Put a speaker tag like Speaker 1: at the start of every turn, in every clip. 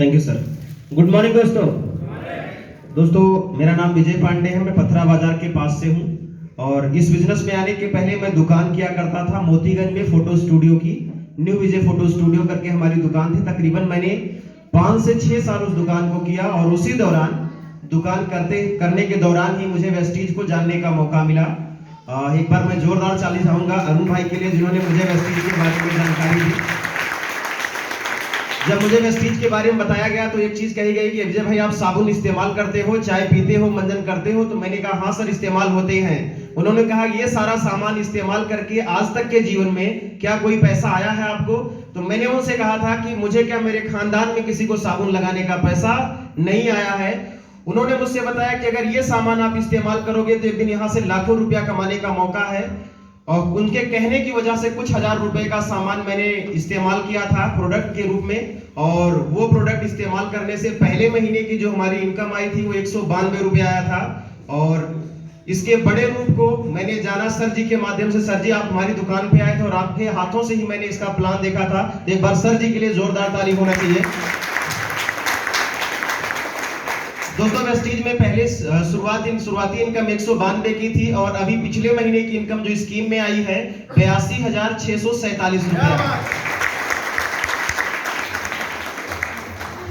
Speaker 1: Thank you sir. Good morning दोस्तों। दोस्तों मेरा नाम विजय पांडे है, मैं पथरा बाजार के पास से हूँ और इस बिजनेस में आने के पहले मैं दुकान किया करता था मोतीगंज में फोटो स्टूडियो की। न्यू विजय फोटो स्टूडियो करके हमारी दुकान थी। तकरीबन मैंने 5 से 6 साल उस दुकान को किया और उसी दौरान दुकान करने के दौरान ही मुझे वेस्टीज को जानने का मौका मिला। एक बार मैं जोरदार ताली चाहूंगा अरुण भाई के लिए जिन्होंने मुझे वेस्टीज के बारे में जानकारी दी। जब मुझे वेस्टीज के बारे में बताया गया तो एक चीज कही गई कि विजय भाई आप साबुन इस्तेमाल करते हो, चाय पीते हो, मंजन करते हो? तो मैंने कहा हाँ सर इस्तेमाल होते हैं। उन्होंने कहा ये सारा सामान इस्तेमाल करके आज तक के जीवन में क्या कोई पैसा आया है आपको? तो मैंने उनसे कहा था कि मुझे क्या, मेरे खानदान में किसी को साबुन लगाने का पैसा नहीं आया है। उन्होंने मुझसे बताया कि अगर ये सामान आप इस्तेमाल करोगे तो एक दिन यहाँ से लाखों रुपया कमाने का मौका है। और उनके कहने की वजह से कुछ हजार रुपए का सामान मैंने इस्तेमाल किया था प्रोडक्ट के रूप में। और वो प्रोडक्ट इस्तेमाल करने से पहले महीने की जो हमारी इनकम आई थी वो 192 रुपये आया था। और इसके बड़े रूप को मैंने जाना सर जी के माध्यम से। सर जी आप हमारी दुकान पे आए थे और आपके हाथों से ही मैंने इसका प्लान देखा था। एक बार सर जी के लिए जोरदार ताली होना चाहिए। दोस्तों वेस्टीज में पहले शुरुआती इनकम 192 की थी और अभी पिछले महीने की इनकम जो स्कीम में आई है 82,647 रुपया।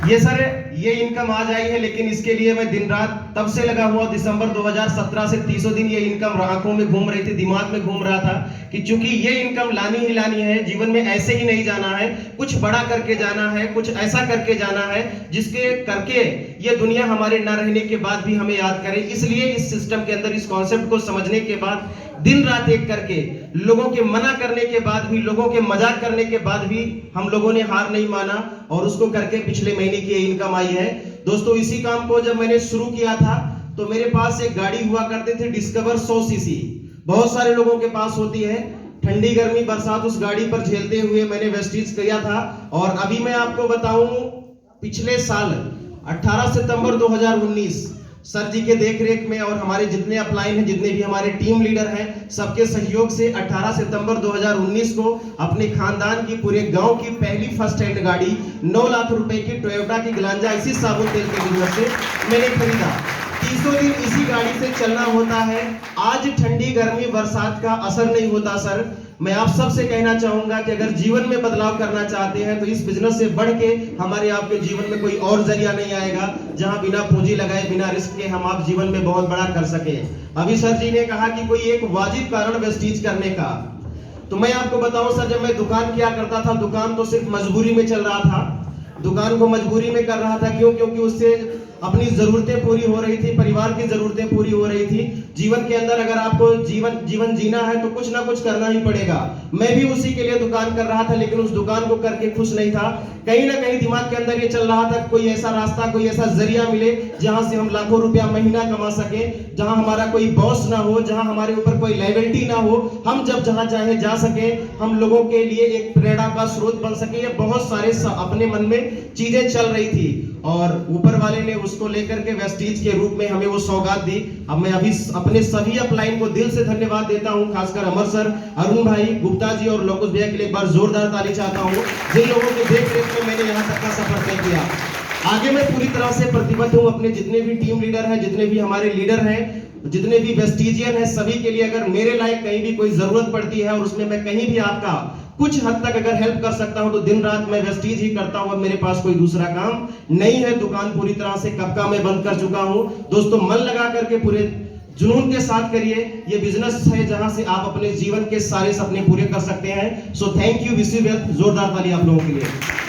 Speaker 1: ये सर ये इनकम आज आई है, लेकिन इसके लिए मैं दिन रात तब से लगा हुआ। दिसंबर 2017 से 30 दिन ये इनकम आंखों में घूम रही थी, दिमाग में घूम रहा था कि चूंकि ये इनकम लानी ही लानी है, जीवन में ऐसे ही नहीं जाना है, कुछ बड़ा करके जाना है, कुछ ऐसा करके जाना है जिसके करके ये दुनिया हमारे ना रहने के बाद भी हमें याद करे। इसलिए इस सिस्टम के अंदर इस कॉन्सेप्ट को समझने के बाद दिन रात एक करके लोगों के मना करने के बाद भी, लोगों के मजाक करने के बाद भी हम लोगों ने हार नहीं माना और उसको करके पिछले महीने की इनकम आई है। दोस्तों इसी काम को जब मैंने शुरू किया था तो मेरे पास एक गाड़ी हुआ करती थी डिस्कवर 100 सीसी। बहुत सारे लोगों के पास होती है। ठंडी गर्मी बरसात उस गाड़ी पर झेलते हुए मैंने वेस्टीज किया था। और अभी मैं आपको बताऊं पिछले साल 18 सितंबर 2019 सर जी के देखरेख में और हमारे जितने अपलाइन हैं, जितने भी हमारे टीम लीडर हैं, सबके सहयोग से 18 सितंबर 2019 को अपने खानदान की पूरे गांव की पहली फर्स्ट हैंड गाड़ी 9 लाख रुपए की टोयोटा की ग्लांजा इसी साबुन तेल की कीमत से मैंने खरीदा। 300 दिन इसी गाड़ी से चलना होता है। आज ठंडी गर्मी बरसात का असर नहीं होता। सर मैं आप सबसे कहना चाहूंगा कि अगर जीवन में बदलाव करना चाहते हैं तो इस बिजनेस से बढ़ के हमारे आपके जीवन में कोई और जरिया नहीं आएगा जहां बिना पूंजी लगाए, बिना रिस्क के हम आप जीवन में बहुत बड़ा कर सके। अभी सर जी ने कहा कि कोई एक वाजिब कारण वेस्टीज करने का, तो मैं आपको बताऊं सर जब मैं दुकान किया करता था, दुकान तो सिर्फ मजबूरी में चल रहा था। दुकान को मजबूरी में कर रहा था क्यों? क्योंकि उससे अपनी जरूरतें पूरी हो रही थी, परिवार की जरूरतें पूरी हो रही थी। जीवन के अंदर अगर आपको जीवन जीना है तो कुछ ना कुछ करना ही पड़ेगा। मैं भी उसी के लिए दुकान कर रहा था, लेकिन उस दुकान को करके खुश नहीं था। कहीं ना कहीं दिमाग के अंदर ये चल रहा था कोई ऐसा रास्ता, कोई ऐसा जरिया मिले जहां से हम लाखों रुपया महीना कमा सके, जहां हमारा कोई बॉस ना हो, जहां हमारे ऊपर कोई लायबिलिटी ना हो, हम जब जहां चाहे जा सके, हम लोगों के लिए एक प्रेरणा का स्रोत बन सके। ये बहुत सारे अपने मन में चीजें चल रही थी और ऊपर वाले ने उसको लेकर के वेस्टीज के रूप में हमें वो सौगात दी। अब मैं अभी अपने सभी अपलाइन को दिल से धन्यवाद देता हूं, खासकर अमर सर, अरुण भाई, गुप्ता जी और लोकुश भैया के लिए एक बार जोरदार ताली चाहता हूं, जिन लोगों के देखरेख में मैंने यहां तक का सफर तय किया। आगे मैं पूरी तरह से प्रतिबद्ध हूं। अपने जितने भी टीम लीडर हैं, जितने भी हमारे लीडर हैं, जितने भी वेस्टीजियन हैं, सभी के लिए अगर मेरे लायक कहीं भी कोई जरूरत पड़ती है और उसमें मैं कहीं भी आपका कुछ हद तक अगर हेल्प कर सकता हूं तो दिन रात मैं वेस्टीज ही करता हूं। मेरे पास कोई दूसरा काम नहीं है। दुकान पूरी तरह से कब का मैं बंद कर चुका हूं। दोस्तों मन लगा करके पूरे जुनून के साथ करिए। ये बिजनेस है जहां से आप अपने जीवन के सारे सपने पूरे कर सकते हैं। So thank you, wish you well. जोरदार ताली आप लोगों के लिए।